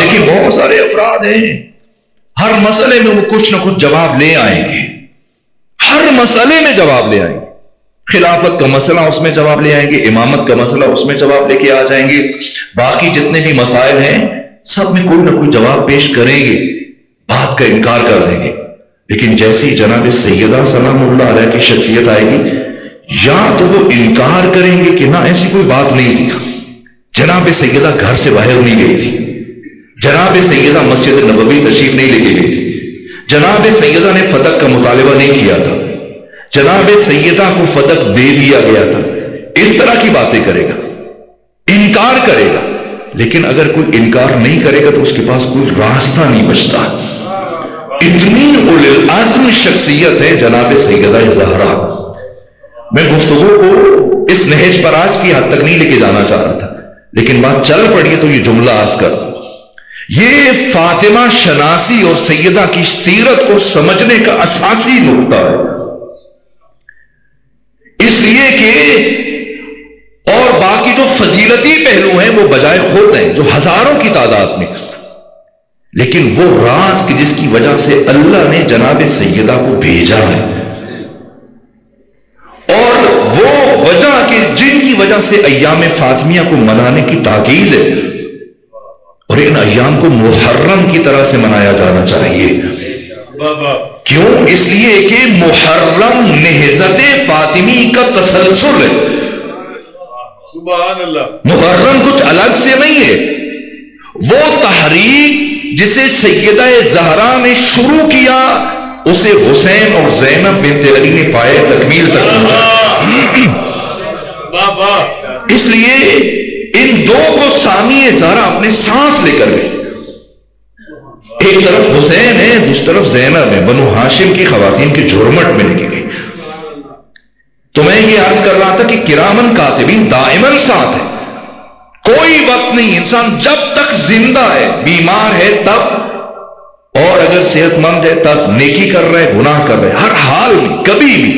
دیکھیں بہت سارے افراد ہیں، ہر مسئلے میں وہ کچھ نہ کچھ جواب لے آئیں گے، ہر مسئلے میں جواب لے آئیں گے۔ خلافت کا مسئلہ اس میں جواب لے آئیں گے، امامت کا مسئلہ اس میں جواب لے کے آ جائیں گے، باقی جتنے بھی مسائل ہیں سب میں کوئی نہ کوئی جواب پیش کریں گے، بات کا انکار کر دیں گے۔ لیکن جیسی جناب سیدہ سلام اللہ علیہ کی شخصیت آئے گی، یا تو وہ انکار کریں گے کہ نہ ایسی کوئی بات نہیں تھی، جناب سیدہ گھر سے باہر نہیں گئی تھی، جناب سیدہ مسجد نبوی تشریف نہیں لے کے گئی تھی، جناب سیدہ نے فتق کا مطالبہ نہیں کیا تھا، جناب سیدہ کو فتق دے دیا گیا تھا، اس طرح کی باتیں کرے گا، انکار کرے گا۔ لیکن اگر کوئی انکار نہیں کرے گا تو اس کے پاس کوئی راستہ نہیں بچتا۔ اتنی اولی العزم شخصیت ہے جناب سیدہ زہرا۔ میں گفتگو کو اس نہج پر آج کی حد تک نہیں لے کے جانا چاہ رہا تھا، لیکن بات چل پڑی تو یہ جملہ عرض کر، یہ فاطمہ شناسی اور سیدہ کی سیرت کو سمجھنے کا اساسی نقطہ ہے، اس لیے کہ اور باقی جو فضیلتی پہلو ہیں وہ بجائے خود ہیں جو ہزاروں کی تعداد میں، لیکن وہ راز کی جس کی وجہ سے اللہ نے جناب سیدہ کو بھیجا ہے، اور وہ وجہ کہ جن کی وجہ سے ایام فاطمیہ کو منانے کی تاکید ہے، اور ان ایام کو محرم کی طرح سے منایا جانا چاہیے۔ کیوں؟ اس لیے کہ محرم نہضت فاطمی کا تسلسل ہے، سبحان اللہ۔ محرم کچھ الگ سے نہیں ہے، وہ تحریک جسے سیدہ زہرا نے شروع کیا اسے حسین اور زینب بنت علی نے پائے تکمیل تک پہنچا۔ اس لیے ان دو کو سامی زہرا اپنے ساتھ لے کر گئے، ایک طرف حسین ہے دوسری طرف زینب ہے، بنو ہاشم کی خواتین کے جھرمٹ میں لے کے گئے۔ تو میں یہ عرض کر رہا تھا کہ کرامن کاتبین دائماً ساتھ ہے، کوئی وقت نہیں، انسان جب تک زندہ ہے، بیمار ہے تب، اور اگر صحت مند ہے تب نیکی کر رہے گناہ کر رہے، ہر حال میں کبھی بھی۔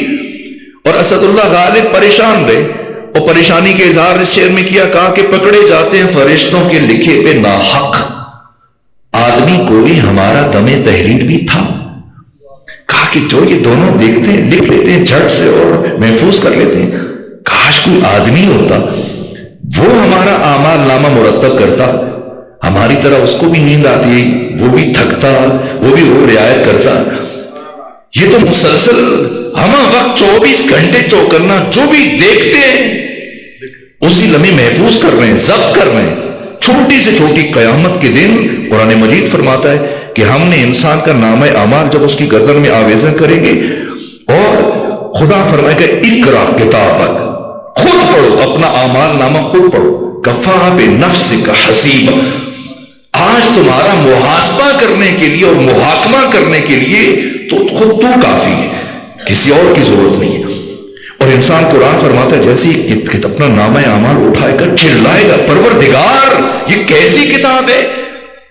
اور اسد اللہ غالب پریشان رہے، اور پریشانی کے اظہار اس شعر میں کیا، کہا کہ پکڑے جاتے ہیں فرشتوں کے لکھے پہ ناحق، آدمی کو بھی ہمارا دم تحریر بھی تھا۔ کہا کہ جو یہ دونوں دیکھتے ہیں لکھ لیتے ہیں جھٹ سے اور محفوظ کر لیتے ہیں، کاش کوئی آدمی ہوتا وہ ہمارا اعمال نامہ مرتب کرتا، ہماری طرح اس کو بھی نیند آتی، وہ بھی تھکتا، وہ بھی وہ رعایت کرتا۔ یہ تو مسلسل ہمہ وقت 24 گھنٹے چوکنا، جو بھی دیکھتے ہیں اسی لمحے محفوظ کر رہے ہیں، ضبط کر رہے ہیں۔ چھوٹی سے چھوٹی قیامت کے دن قرآن مجید فرماتا ہے کہ ہم نے انسان کا نامہ اعمال جب اس کی گردن میں آویزن کریں گے، اور خدا فرمائے گا اقرا کتابک، خود پڑھو اپنا اعمال نامہ، خود پڑھو، کفا بنفسک حسیبا، آج تمہارا محاسبہ کرنے کے لیے اور محاکمہ کرنے کے لیے تو خود تو کافی ہے، کسی اور کی ضرورت نہیں ہے۔ اور انسان قرآن فرماتا ہے جیسے ہی اپنا نامہ اعمال اٹھائے گا چلائے گا، پروردگار یہ کیسی کتاب ہے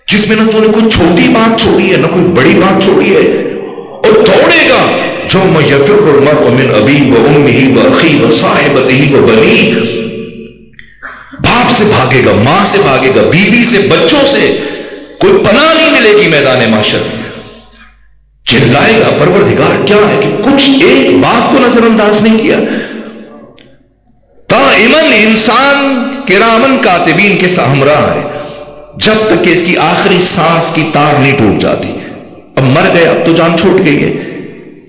جس میں نہ تو نے کوئی چھوٹی بات چھوڑی ہے نہ کوئی بڑی بات چھوڑی ہے، اور دوڑے گا یوم یفر المرء من ابیہ و امہ و اخیہ و صاحبتہ و بنیہ، باپ سے بھاگے گا، ماں سے بھاگے گا، بیوی سے، بچوں سے، کوئی پناہ نہیں ملے گی میدان محشر میں، چلائے گا پروردگار کیا ہے کہ کچھ ایک بات کو نظر انداز نہیں کیا۔ دائماً انسان کرامن کاتبین کے ہمراہ ہے جب تک کہ اس کی آخری سانس کی تار نہیں ٹوٹ جاتی۔ اب مر گئے، اب تو جان چھوٹ گئی ہے،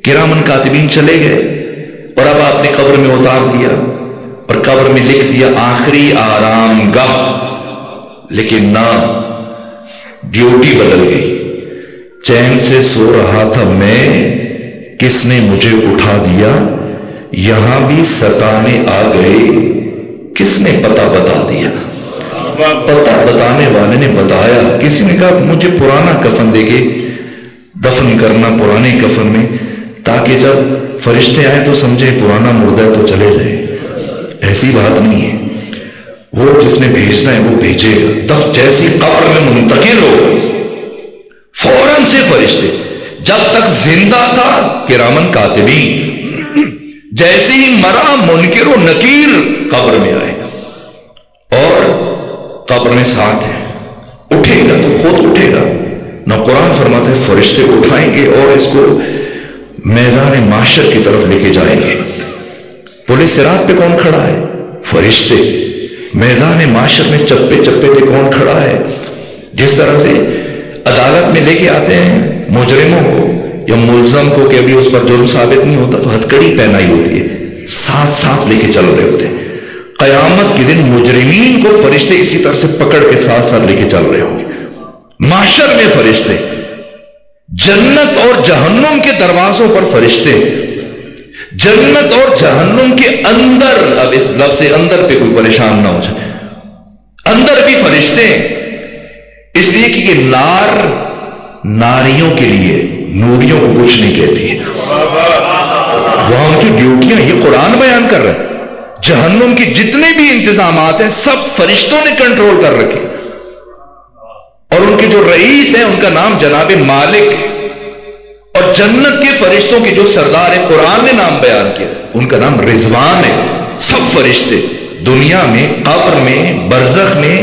کرامن کاتبین چلے گئے، اور اب آپ نے قبر میں اتار دیا اور قبر میں لکھ دیا آخری آرام گاہ، لیکن نہ، ڈیوٹی بدل گئی۔ چین سے سو رہا تھا میں، کس نے مجھے اٹھا دیا، یہاں بھی ستانے آ گئے، کس نے پتہ بتا دیا۔ پتہ بتانے والے نے بتایا، کسی نے کہا مجھے پرانا کفن دے کے دفن کرنا پرانے کفن میں، تاکہ جب فرشتے آئے تو سمجھے پرانا مردہ ہے تو چلے جائے۔ ایسی بات نہیں ہے، وہ جس نے بھیجنا ہے وہ بھیجے گا۔ جیسی قبر میں منتقل ہو فوراً سے فرشتے، جب تک زندہ تھا کرامن کاتبین، جیسے ہی مرا منکر و نکیر قبر میں آئے، اور قبر میں ساتھ ہے، اٹھے گا تو خود اور قرآن فرماتا ہے فرشتے اٹھائیں گے اور اس کو میدان محشر کی طرف لے کے جائیں گے. پولیس صراط پہ کون کھڑا ہے؟ فرشتے. میدان محشر میں چپے چپے پہ کون کھڑا ہے؟ جس طرح سے عدالت میں لے کے آتے ہیں مجرموں کو یا ملزم کو کہ ابھی اس پر جرم ثابت نہیں ہوتا تو ہتھکڑی پہنائی ہوتی ہے، ساتھ ساتھ لے کے چل رہے ہوتے ہیں. قیامت کے دن مجرمین کو فرشتے اسی طرح سے پکڑ کے ساتھ ساتھ لے کے چل رہے ہوں گے. محشر میں فرشتے، جنت اور جہنم کے دروازوں پر فرشتے، جنت اور جہنم کے اندر، اب اس لفظ اندر پہ کوئی پریشان نہ ہو جائے، اندر بھی فرشتے، اس لیے کہ یہ نار ناریوں کے لیے، نوریوں کو کچھ نہیں کہتی ہے. وہاں ان کی ڈیوٹیاں یہ قرآن بیان کر رہے ہیں. جہنم کی جتنے بھی انتظامات ہیں سب فرشتوں نے کنٹرول کر رکھے، اور ان کے جو رئیس ہیں ان کا نام جناب مالک ہے. اور جنت کے فرشتوں کے جو سردار ہیں قرآن نے نام بیان کیا ان کا نام رضوان ہے. سب فرشتے دنیا میں، قبر میں، برزخ میں،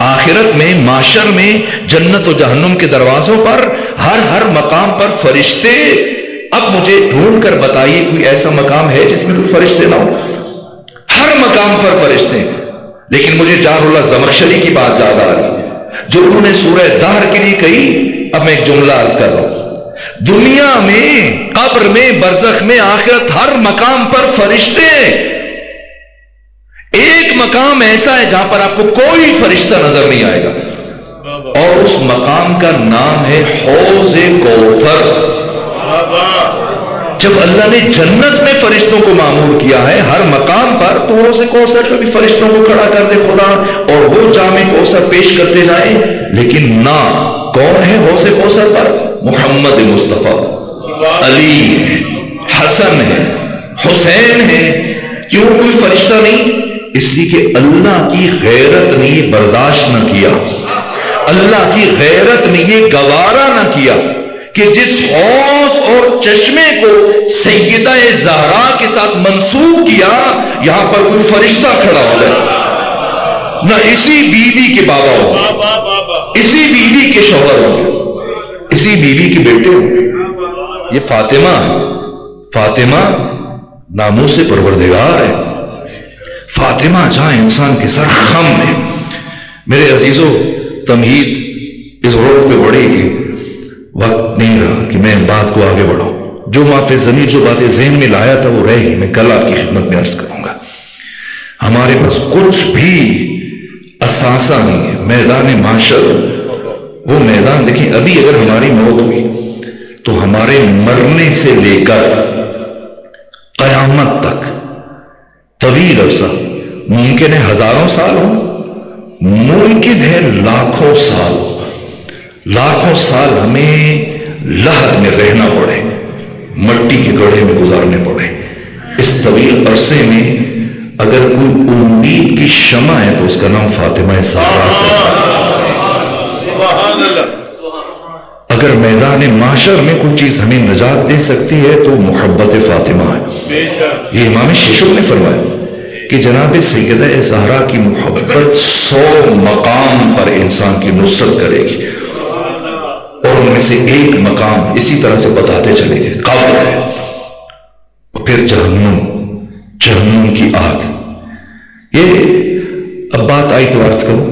آخرت میں، معاشر میں، جنت و جہنم کے دروازوں پر، ہر مقام پر فرشتے. اب مجھے ڈھونڈ کر بتائیے کوئی ایسا مقام ہے جس میں کوئی فرشتے نہ ہو؟ ہر مقام پر فرشتے. لیکن مجھے جار اللہ زمخشری کی بات یاد آ رہی جو انہوں نے سورہ دہر کے لیے کہی. اب میں ایک جملہ عرض کر رہا ہوں، دنیا میں، قبر میں، برزخ میں، آخرت، ہر مقام پر فرشتے. ایک مقام ایسا ہے جہاں پر آپ کو کوئی فرشتہ نظر نہیں آئے گا، اور اس مقام کا نام ہے حوض کوثر. جب اللہ نے جنت میں فرشتوں کو مامور کیا ہے ہر مقام پر، تو حوض کوثر پہ بھی فرشتوں کو کھڑا کر دے خدا اور وہ جام کوثر پیش کرتے جائیں. لیکن نہ، کون ہے حوض کوثر پر؟ محمد مصطفیٰ. علی ہے، حسن ہے، حسین ہے. کیوں کوئی فرشتہ نہیں؟ اس لیے کہ اللہ کی غیرت نے یہ برداشت نہ کیا، اللہ کی غیرت نے یہ گوارا نہ کیا کہ جس حوض اور چشمے کو سیدہ زہرا کے ساتھ منسوب کیا یہاں پر کوئی فرشتہ کھڑا ہو جائے. نہ اسی بیوی کے بابا ہوں، اسی بیوی کے شوہر ہوں، اسی بیوی کے بیٹے ہوں. یہ فاطمہ ہے. فاطمہ ناموس پروردگار ہے. فاطمہ جہاں انسان کے سر خم ہے. میرے عزیزوں، تمہید اس روڈ پہ بڑھی کہ وقت نہیں رہا کہ میں بات کو آگے بڑھاؤں. جو معافی زمین جو باتیں ذہن میں لایا تھا وہ رہ گئی، میں کل آپ کی خدمت میں عرض کروں گا. ہمارے پاس کچھ بھی اثاثہ نہیں ہے. میدان محشر وہ میدان دیکھیں، ابھی اگر ہماری موت ہوئی تو ہمارے مرنے سے لے کر قیامت تک طویل عرصہ، ممکن ہے ہزاروں سال ہو، ممکن ہے لاکھوں سال. لاکھوں سال ہمیں لہد میں رہنا پڑے، مٹی کے گڑھے میں گزارنے پڑے. اس طویل عرصے میں اگر کوئی امید کی شمع ہے تو اس کا نام فاطمہ زہرا سے. سبحان اللہ. اگر میدان محشر میں کوئی چیز ہمیں نجات دے سکتی ہے تو محبت فاطمہ ہے. یہ امام شیشب نے فرمایا کہ جناب سیدہ زہرا کی محبت 100 مقام پر انسان کی نصرت کرے گی، اور ان میں سے ایک مقام اسی طرح سے بتاتے چلے گئے قبر ہے، پھر جہنم، جہنم کی آگ. یہ اب بات آئی تو عرض کروں،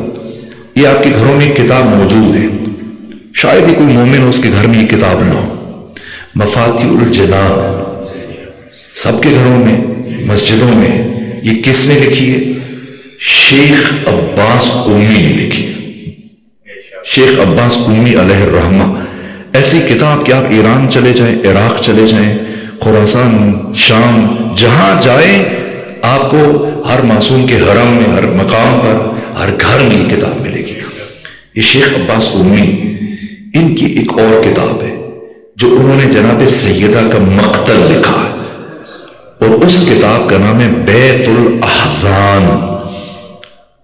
یہ آپ کے گھروں میں ایک کتاب موجود ہے، شاید ہی کوئی مومن اس کے گھر میں یہ کتاب نہ ہو. مفاتیح الجنان سب کے گھروں میں، مسجدوں میں. یہ کس نے لکھی ہے؟ شیخ عباس قمی نے لکھی. شیخ عباس قمی علیہ الرحمہ. ایسی کتاب کہ آپ ایران چلے جائیں، عراق چلے جائیں، خراسان، شام، جہاں جائیں آپ کو ہر معصوم کے حرم میں، ہر مقام پر، ہر گھر میں یہ کتاب ملے گی. یہ شیخ عباس قمی، ان کی ایک اور کتاب ہے جو انہوں نے جناب سیدہ کا مقتل لکھا ہے، اور اس کتاب کا نام ہے بیت الاحزان.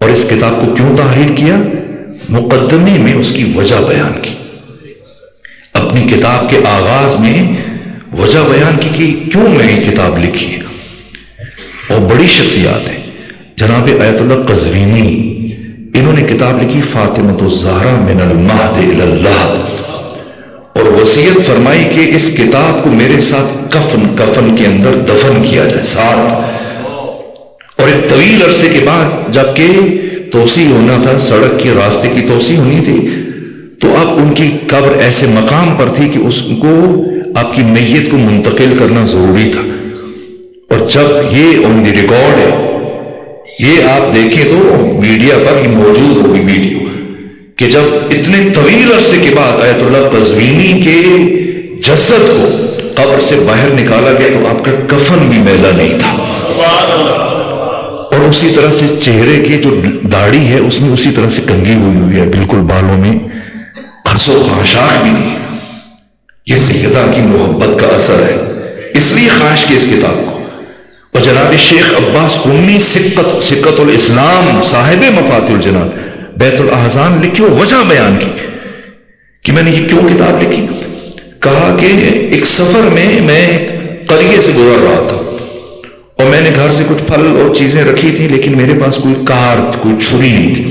اور اس کتاب کو کیوں تحریر کیا؟ مقدمے میں اس کی وجہ بیان کی. اپنی کتاب کے آغاز میں وجہ بیان کی کہ کیوں میں یہ کتاب لکھی ہے. اور بڑی شخصیات ہیں، جناب آیت اللہ قزوینی، انہوں نے کتاب لکھی فاطمہ الزہرا من المہد الی اللحد. اور وصیت فرمائی کہ اس کتاب کو میرے ساتھ کفن کے اندر دفن کیا جائے ساتھ. اور ایک طویل عرصے کے بعد جب کہ توسیع ہونا تھا، سڑک کے راستے کی توسیع ہونی تھی، تو اب ان کی قبر ایسے مقام پر تھی کہ اس کو آپ کی میت کو منتقل کرنا ضروری تھا. اور جب یہ آن دی ریکارڈ ہے، یہ آپ دیکھیں تو میڈیا پر یہ موجود ہوگی ویڈیو، کہ جب اتنے طویل عرصے کے بعد آیت اللہ قزوینی کے جسد کو قبر سے باہر نکالا گیا تو آپ کا کفن بھی میلا نہیں تھا. اور اسی طرح سے چہرے کی جو داڑھی ہے اس میں اسی طرح سے کنگھی ہوئی ہے، بالکل بالوں میں خس و خاشاک بھی نہیں. یہ سیدہ کی محبت کا اثر ہے، اس لیے خواہش کی اس کتاب کو. اور جناب شیخ عباس قمی سکت الاسلام صاحب مفاتیح الجنان بیت الاحزان لکھی، وجہ بیان کی کہ میں نے یہ کیوں کتاب لکھی. کہا کہ ایک سفر میں ایک قریے سے گزر رہا تھا اور میں نے گھر سے کچھ پھل اور چیزیں رکھی تھی، لیکن میرے پاس کوئی کار کوئی چھری نہیں تھی.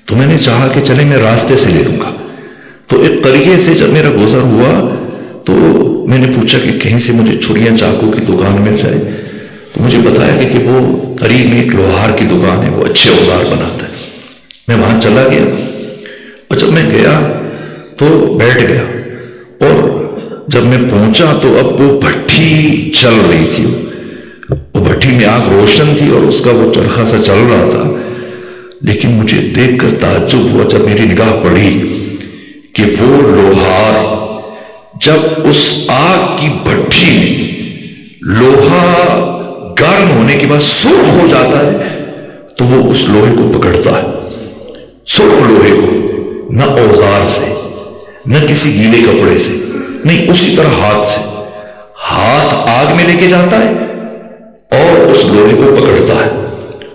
تو میں نے چاہا کہ چلے میں راستے سے لے لوں گا. تو ایک قریے سے جب میرا گزر ہوا تو میں نے پوچھا کہ کہیں سے مجھے چھریاں چاقو کی دکان مل جائے. تو مجھے بتایا گیا کہ وہ قریب میں ایک لوہار کی دکان ہے، وہ اچھے اوزار بناتا ہے. میں وہاں چلا گیا اور جب میں گیا تو بیٹھ گیا، اور جب میں پہنچا تو اب وہ بھٹی چل رہی تھی. وہ بھٹی میں آگ روشن تھی اور اس کا وہ چرخا سا چل رہا تھا. لیکن مجھے دیکھ کر تعجب ہوا جب میری نگاہ پڑی کہ وہ لوہار جب اس آگ کی بھٹی میں لوہا گرم ہونے کے بعد سرخ ہو جاتا ہے تو وہ اس لوہے کو پکڑتا ہے، سرخ لوہے کو، نہ اوزار سے نہ کسی گیلے کپڑے سے نہیں، اسی طرح ہاتھ آگ میں لے کے جاتا ہے اور اس لوہے کو پکڑتا ہے.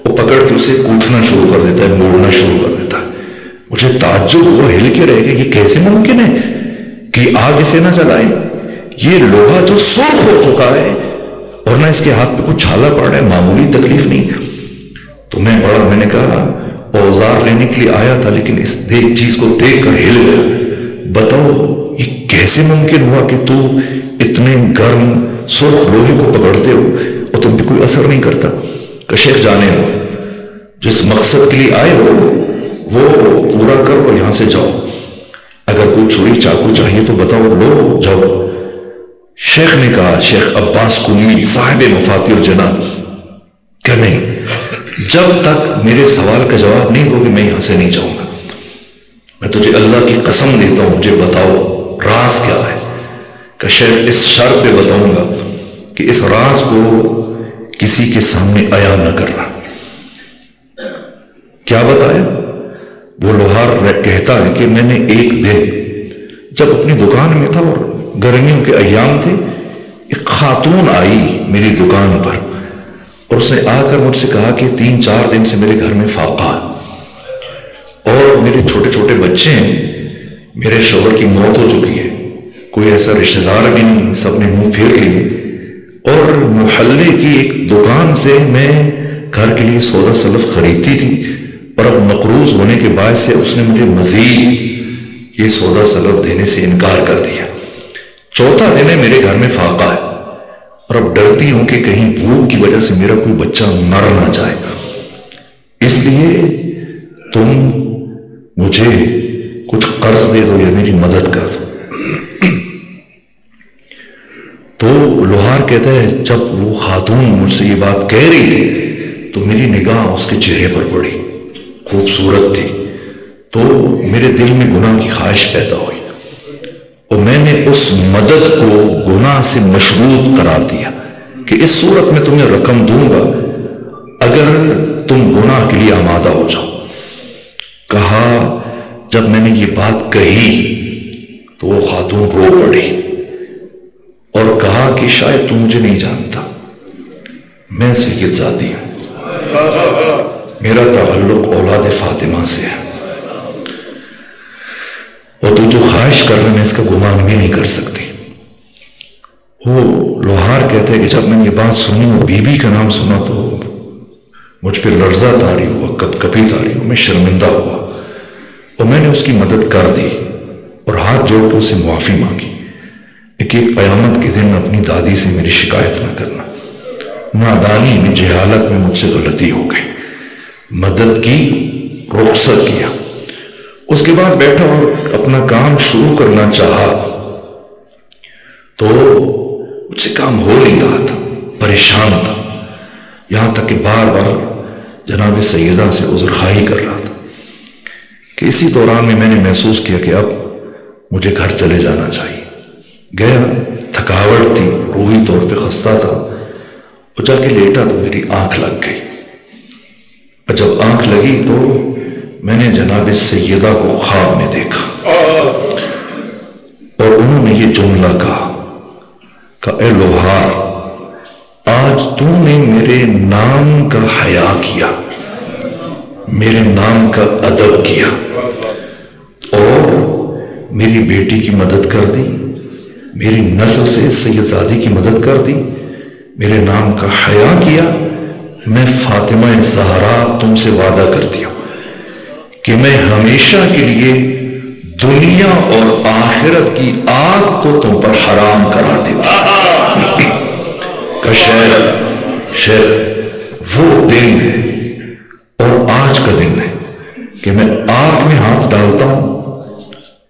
وہ پکڑ کے اسے کوٹنا شروع کر دیتا ہے، موڑنا شروع کر دیتا ہے. مجھے تعجب ہوا، ہل کے رہ گیا، یہ کیسے ممکن ہے کہ آگ اسے نہ جلائے؟ یہ لوہا جو سرخ ہو چکا ہے اور نہ اس کے ہاتھ پہ کچھ چھالا پڑ رہا ہے، معمولی تکلیف نہیں. تو میں نے کہا اوزار لینے کے لیے آیا تھا لیکن اس چیز کو دیکھ کر ہل گیا. بتاؤ یہ کیسے ممکن ہوا کہ تو اتنے گرم سرخ لوہے کو پکڑتے ہو اور تم پہ کوئی اثر نہیں کرتا؟ کہ شیخ جانے دو، جس مقصد کے لیے آئے ہو وہ پورا کرو اور یہاں سے جاؤ. اگر کوئی چھری چاقو چاہیے تو بتاؤ، لو جاؤ. شیخ نے کہا، شیخ عباس قمی صاحب مفاتیح الجنان، کہ نہیں، جب تک میرے سوال کا جواب نہیں دو گے میں یہاں سے نہیں جاؤں گا. میں تجھے اللہ کی قسم دیتا ہوں، مجھے بتاؤ راز کیا ہے. کہ شیخ اس شرط پہ بتاؤں گا کہ اس راز کو کسی کے سامنے عیاں نہ کرنا. کیا بتایا؟ وہ لوہار کہتا ہے کہ میں نے ایک دن جب اپنی دکان میں تھا اور گرمیوں کے ایام تھے، ایک خاتون آئی میری دکان پر اور اس نے آ کر مجھ سے کہا کہ 3-4 دن سے میرے گھر میں فاقہ ہے اور میرے چھوٹے چھوٹے بچے ہیں، میرے شوہر کی موت ہو چکی ہے، کوئی ایسا رشتہ دار بھی نہیں، سب نے منہ پھیر لیے، اور محلے کی ایک دکان سے میں گھر کے لیے سودا سلف خریدتی تھی اور اب مقروض ہونے کے باعث سے اس نے مجھے مزید یہ سودا سلف دینے سے انکار کر دیا. 4تھا دن ہے، میرے گھر میں فاقہ ہے اور اب ڈرتی ہوں کہ کہیں بھوک کی وجہ سے میرا کوئی بچہ مر نہ جائے، اس لیے تم مجھے کچھ قرض دے دو یا میری مدد کر دو. تو لوہار کہتا ہے جب وہ خاتون مجھ سے یہ بات کہہ رہی تھی تو میری نگاہ اس کے چہرے پر پڑی، خوبصورت تھی. تو میرے دل میں گناہ کی خواہش پیدا ہوئی اور میں نے اس مدد کو گناہ سے مشروط قرار دیا کہ اس صورت میں تمہیں رقم دوں گا اگر تم گناہ کے لیے آمادہ ہو جاؤ. کہا جب میں نے یہ بات کہی تو وہ خاتون رو پڑی اور کہا کہ شاید تم مجھے نہیں جانتا، میں سید زادی ہوں، میرا تعلق اولاد فاطمہ سے ہے اور تو جو خواہش کر رہا میں اس کا گمان بھی نہیں کر سکتی. وہ لوہار کہتے ہیں کہ جب میں نے یہ بات سنی اور بی بی کا نام سنا تو مجھ پہ لرزہ طاری ہوا، کپ کپی طاری ہوا، میں شرمندہ ہوا اور میں نے اس کی مدد کر دی اور ہاتھ جوڑ کے اسے معافی مانگی کہ قیامت کے دن اپنی دادی سے میری شکایت نہ کرنا، نادانی میں جہالت میں مجھ سے غلطی ہو گئی، مدد کی، رخصت کیا۔ اس کے بعد بیٹھا اور اپنا کام شروع کرنا چاہا تو مجھ سے کام ہو نہیں رہا تھا، پریشان تھا، یہاں تک کہ بار بار جناب سیدہ سے عذر خواہی کر رہا تھا کہ اسی دوران میں نے محسوس کیا کہ اب مجھے گھر چلے جانا چاہیے۔ گیا، تھکاوٹ تھی، روحی طور پہ خستہ تھا، اور جا کے لیٹا تو میری آنکھ لگ گئی، اور جب آنکھ لگی تو میں نے جناب سیدہ کو خواب میں دیکھا اور انہوں نے یہ جملہ کہا اے لوہار، آج تو نے میرے نام کا حیا کیا، میرے نام کا ادب کیا، اور میری بیٹی کی مدد کر دی، میری نسل سے سیدزادی کی مدد کر دی، میرے نام کا حیا کیا۔ میں فاطمہ زہرا تم سے وعدہ کرتی ہوں کہ میں ہمیشہ کے لیے دنیا اور آخرت کی آگ کو تم پر حرام قرار دیتا کہ شیخ وہ دن ہے اور آج کا دن ہے کہ میں آگ میں ہاتھ ڈالتا ہوں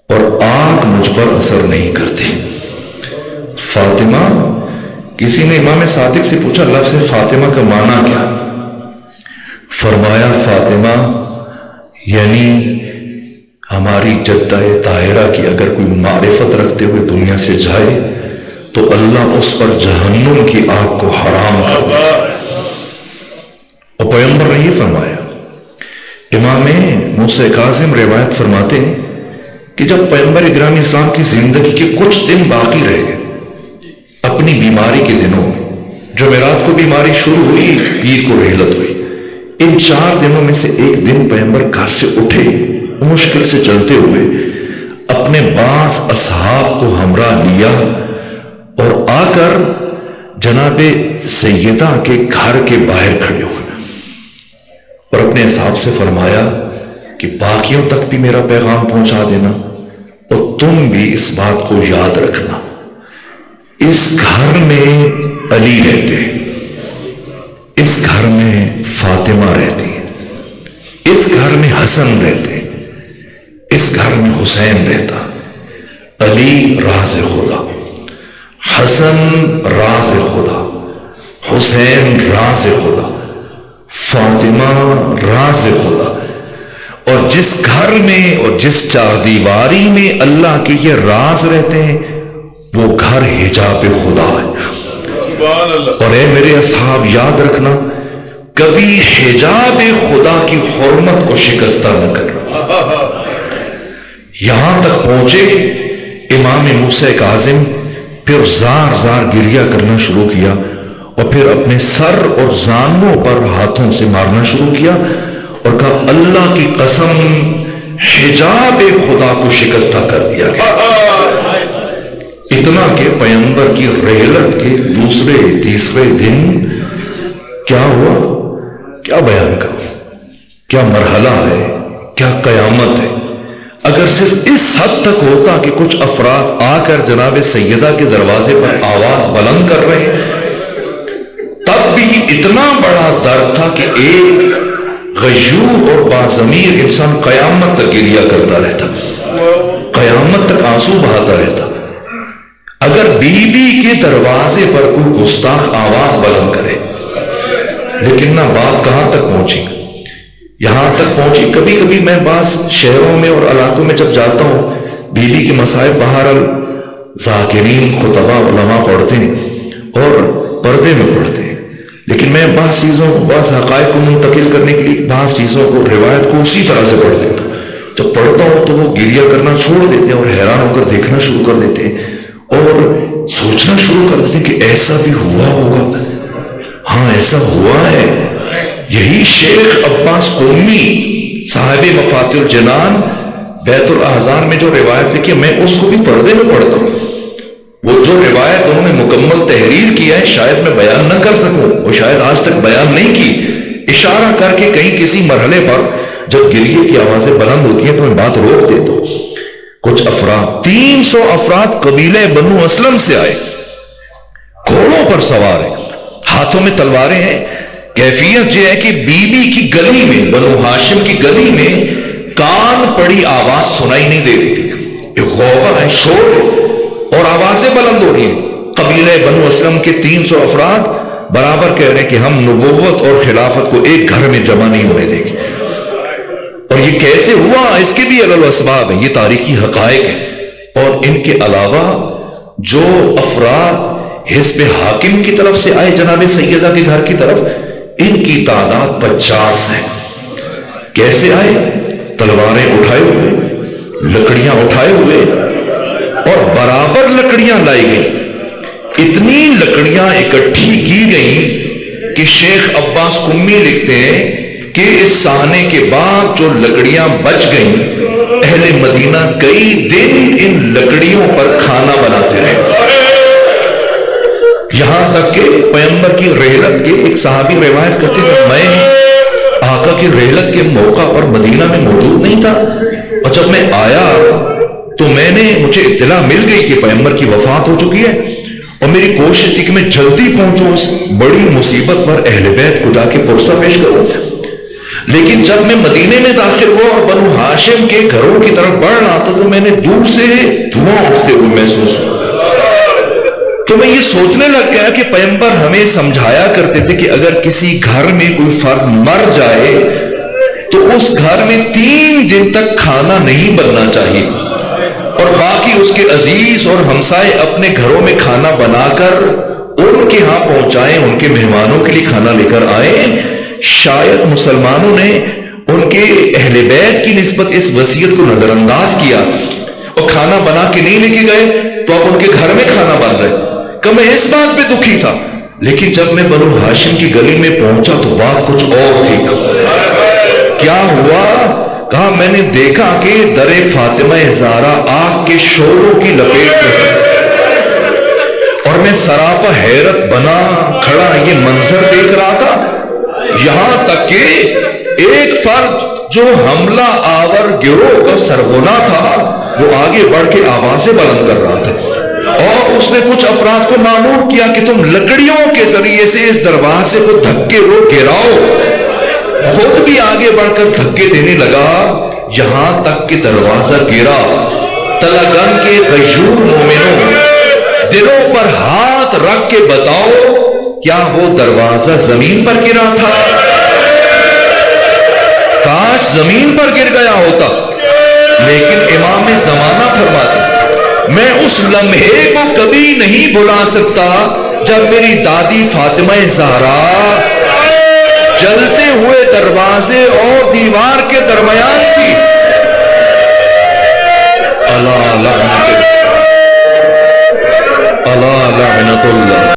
اور آگ مجھ پر اثر نہیں کرتی۔ فاطمہ، کسی نے امام صادق سے پوچھا لفظ فاطمہ کا معنی کیا؟ فرمایا فاطمہ یعنی ہماری جدہ طاہرہ کی اگر کوئی معرفت رکھتے ہوئے دنیا سے جائے تو اللہ اس پر جہنم کی آگ کو حرام کر دے۔ اور پیغمبر نے یہ فرمایا۔ امام موسیٰ کاظم روایت فرماتے ہیں کہ جب پیغمبر گرامی اسلام کی زندگی کے کچھ دن باقی رہ گئے اپنی بیماری کے دنوں میں، جمعرات کو بیماری شروع ہوئی، پیر کو رحلت ہوئی، ان 4 دنوں میں سے ایک دن پیغمبر گھر سے اٹھے مشکل سے چلتے ہوئے، اپنے بعض اصحاب کو ہمراہ لیا اور آ کر جناب سیدہ کے گھر کے باہر کھڑے ہوئے اور اپنے اصحاب سے فرمایا کہ باقیوں تک بھی میرا پیغام پہنچا دینا اور تم بھی اس بات کو یاد رکھنا، اس گھر میں علی رہتے، اس گھر میں فاطمہ رہتی، اس گھر میں حسن رہتے، اس گھر میں حسین رہتا۔ علی راز خدا، حسن راز خدا، حسین راز خدا، فاطمہ راز خدا۔ اور جس گھر میں اور جس چار دیواری میں اللہ کے یہ راز رہتے ہیں وہ گھر حجاب خدا ہے۔ سبحان اللہ۔ اور اے میرے اصحاب یاد رکھنا، کبھی حجاب خدا کی حرمت کو شکستہ نہ کرنا۔ یہاں تک پہنچے امام موسیٰ کاظم، پھر زار زار گریہ کرنا شروع کیا اور پھر اپنے سر اور زانوں پر ہاتھوں سے مارنا شروع کیا اور کہا اللہ کی قسم حجاب خدا کو شکستہ کر دیا گیا۔ اتنا کہ پیغمبر کی رحلت کے دوسرے تیسرے دن کیا ہوا، کیا بیان کروں، کیا مرحلہ ہے، کیا قیامت ہے۔ اگر صرف اس حد تک ہوتا کہ کچھ افراد آ کر جناب سیدہ کے دروازے پر آواز بلند کر رہے ہیں، تب بھی اتنا بڑا درد تھا کہ ایک غیور اور باضمیر انسان قیامت تک گریہ کرتا رہتا، قیامت تک آنسو بہاتا رہتا۔ اگر بی بی کے دروازے پر کوئی گستاخ آواز بلند کرے، لیکن نہ بات کہاں تک پہنچی، یہاں تک پہنچی کبھی کبھی میں بعض شہروں میں اور علاقوں میں جب جاتا ہوں، بی بی کے مصائب بہرحال ذاکرین خطبہ علماء پڑھتے ہیں اور پردے میں پڑھتے ہیں، لیکن میں بعض چیزوں بعض حقائق کو منتقل کرنے کے لیے بعض چیزوں کو روایت کو اسی طرح سے پڑھ دیتا ہوں۔ جب پڑھتا ہوں تو وہ گریہ کرنا چھوڑ دیتے ہیں اور حیران ہو کر دیکھنا شروع کر دیتے ہیں اور سوچنا شروع کر دیتے ہیں کہ ایسا بھی ہوا ہوگا، ہاں ایسا ہوا ہے۔ یہی شیخ عباس قمی صاحب مفاتیح الجنان بیت الاحزان میں جو روایت لکھی ہے، میں اس کو بھی پردے میں پڑھتا ہوں۔ وہ جو روایت انہوں نے مکمل تحریر کیا ہے شاید میں بیان نہ کر سکوں، وہ شاید آج تک بیان نہیں کی، اشارہ کر کے کہیں کسی مرحلے پر جب گریے کی آوازیں بلند ہوتی ہیں تو میں بات روک دیتا ہوں۔ کچھ افراد 300 افراد قبیلے بنو اسلم سے آئے، گھوڑوں پر سوار ہیں، ہاتھوں میں تلواریں ہیں۔ کیفیت یہ ہے کہ بی بی کی گلی میں، بنو ہاشم کی گلی میں کان پڑی آواز سنائی نہیں دے رہی تھی، ایک غوغا ہے، شور ہے، اور آوازیں بلند ہو رہی ہیں۔ قبیلے بنو اسلم کے 300 افراد برابر کہہ رہے ہیں کہ ہم نبوت اور خلافت کو ایک گھر میں جمع نہیں ہونے دیں گے۔ اور یہ کیسے ہوا، اس کے بھی علل و اسباب ہیں، یہ تاریخی حقائق ہیں۔ اور ان کے علاوہ جو افراد حزب حاکم کی طرف سے آئے جناب سیدہ کے گھر کی طرف، ان کی تعداد 50 ہے۔ کیسے آئے؟ تلواریں اٹھائے ہوئے، لکڑیاں اٹھائے ہوئے، اور برابر لکڑیاں لائی گئی۔ اتنی لکڑیاں اکٹھی کی گئیں کہ شیخ عباس قمی لکھتے ہیں کہ اس سہنے کے بعد جو لکڑیاں بچ گئیں، اہل مدینہ کئی دن ان لکڑیوں پر کھانا بناتے رہے، یہاں تک کہ پیغمبر کی رحلت کے ایک صحابی روایت کرتے ہیں، میں آقا کی رحلت کے موقع پر مدینہ میں موجود نہیں تھا، اور جب میں آیا تو مجھے اطلاع مل گئی کہ پیغمبر کی وفات ہو چکی ہے، اور میری کوشش تھی کہ میں جلدی پہنچوں اس بڑی مصیبت پر اہل بیت کو جا کے پرسہ پیش کروں۔ لیکن جب میں مدینے میں داخل ہوا اور بنو ہاشم کے گھروں کی طرف بڑھ رہا تھا تو میں نے دور سے دھواں اٹھتے ہوئے محسوس ہوا، تو میں یہ سوچنے لگ گیا کہ پیغمبر ہمیں سمجھایا کرتے تھے کہ اگر کسی گھر میں کوئی فرد مر جائے تو اس گھر میں 3 دن تک کھانا نہیں بننا چاہیے، اور باقی اس کے عزیز اور ہمسائے اپنے گھروں میں کھانا بنا کر ان کے ہاں پہنچائیں، ان کے مہمانوں کے لیے کھانا لے کر آئیں۔ شاید مسلمانوں نے ان کے اہل بیت کی نسبت اس وصیت کو نظر انداز کیا اور کھانا بنا کے نہیں لے کے گئے، تو اب ان کے گھر میں کھانا بن رہے، کہ میں اس بات پہ دکھی تھا۔ لیکن جب میں بنو ہاشم کی گلی میں پہنچا تو بات کچھ اور تھی۔ کیا ہوا؟ کہا میں نے دیکھا کہ در فاطمہ زہرا آگ کے شعلوں کی لپیٹ میں، اور میں سراپا حیرت بنا کھڑا یہ منظر دیکھ رہا تھا، یہاں تک کہ ایک فرد جو حملہ آور گروہ کا سرغنہ تھا وہ آگے بڑھ کے آوازیں بلند کر رہا تھا، اور اس نے کچھ افراد کو مامور کیا کہ تم لکڑیوں کے ذریعے سے اس دروازے کو دھکے رو گراؤ۔ خود بھی آگے بڑھ کر دھکے دینے لگا، یہاں تک کہ دروازہ گرا۔ تلگن کے غیور مومنوں، دلوں پر ہاتھ رکھ کے بتاؤ کیا وہ دروازہ زمین پر گرا تھا؟ کاش زمین پر گر گیا ہوتا، لیکن امام زمانہ فرماتے میں اس لمحے کو کبھی نہیں بھلا سکتا جب میری دادی فاطمہ زہرا جلتے ہوئے دروازے اور دیوار کے درمیان تھی۔ اللہ لعنت اللہ